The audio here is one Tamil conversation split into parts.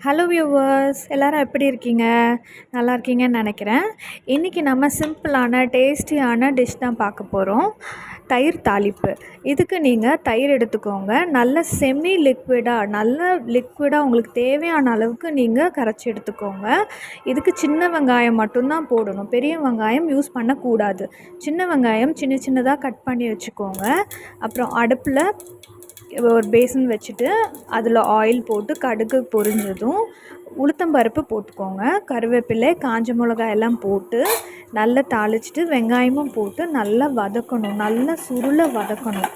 ஹலோ வியூவர்ஸ், எல்லாரும் எப்படி இருக்கீங்க? நல்லா இருக்கீங்கன்னு நினைக்கிறேன். இன்றைக்கி நம்ம சிம்பிளான டேஸ்டியான டிஷ் தான் பார்க்க போகிறோம். தயிர் தாளிப்பு. இதுக்கு நீங்கள் தயிர் எடுத்துக்கோங்க. நல்ல செமி லிக்விடாக உங்களுக்கு தேவையான அளவுக்கு நீங்கள் கரைச்சி எடுத்துக்கோங்க. இதுக்கு சின்ன வெங்காயம் மட்டும்தான் போடணும், பெரிய வெங்காயம் யூஸ் பண்ணக்கூடாது. சின்ன வெங்காயம் சின்ன சின்னதாக கட் பண்ணி வச்சுக்கோங்க. அப்புறம் அடுப்பில் ஒரு பேசன் வச்சுட்டு அதில் ஆயில் போட்டு கடுகு பொரிஞ்சதும் உளுத்தம்பருப்பு போட்டுக்கோங்க. கருவேப்பிலை, காஞ்ச மிளகாய் எல்லாம் போட்டு நல்லா தாளிச்சிட்டு வெங்காயமும் போட்டு நல்லா வதக்கணும். நல்லா சுருள வதக்கணும்.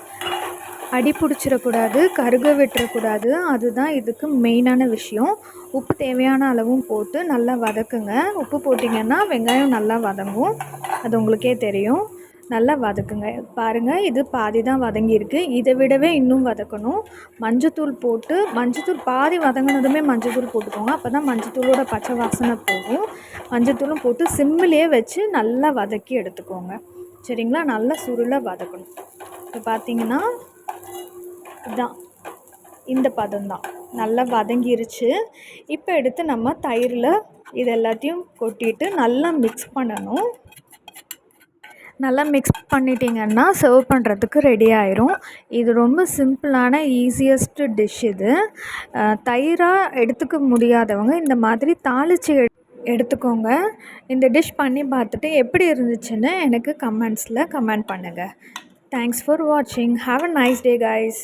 அடி பிடிச்சிடக்கூடாது, கருக விட்டுறக்கூடாது. அதுதான் இதுக்கு மெயினான விஷயம். உப்பு தேவையான அளவும் போட்டு நல்லா வதக்குங்க. உப்பு போட்டிங்கன்னா வெங்காயம் நல்லா வதங்கும், அது உங்களுக்கே தெரியும். நல்லா வதக்குங்க. பாருங்கள், இது பாதி தான் வதங்கியிருக்கு. இதை விடவே இன்னும் வதக்கணும். மஞ்சத்தூள் போட்டு மஞ்சத்தூள் பாதி வதங்கினதுமே மஞ்சத்தூள் போட்டுக்கோங்க. அப்போ தான் மஞ்சத்தூளோட பச்சை வாசனை போகும். மஞ்சத்தூளும் போட்டு சிம்மிலே வச்சு நல்லா வதக்கி எடுத்துக்கோங்க. சரிங்களா? நல்லா சுருள வதக்கணும். இப்போ பார்த்தீங்கன்னா இதுதான், இந்த பதம்தான். நல்லா வதங்கிருச்சு. இப்போ எடுத்து நம்ம தயிரில் இது எல்லாத்தையும் கொட்டிட்டு நல்லா மிக்ஸ் பண்ணணும். நல்லா மிக்ஸ் பண்ணிட்டீங்கன்னா சர்வ் பண்ணுறதுக்கு ரெடி ஆயிரும். இது ரொம்ப சிம்பிளான ஈஸியஸ்ட்டு டிஷ் இது. தயிராக எடுத்துக்க முடியாதவங்க இந்த மாதிரி தாளித்து எடுத்துக்கோங்க. இந்த டிஷ் பண்ணி பார்த்துட்டு எப்படி இருந்துச்சுன்னு எனக்கு கமெண்ட்ஸில் கமெண்ட் பண்ணுங்கள். தேங்க்ஸ் ஃபார் வாட்சிங். Have a nice day guys.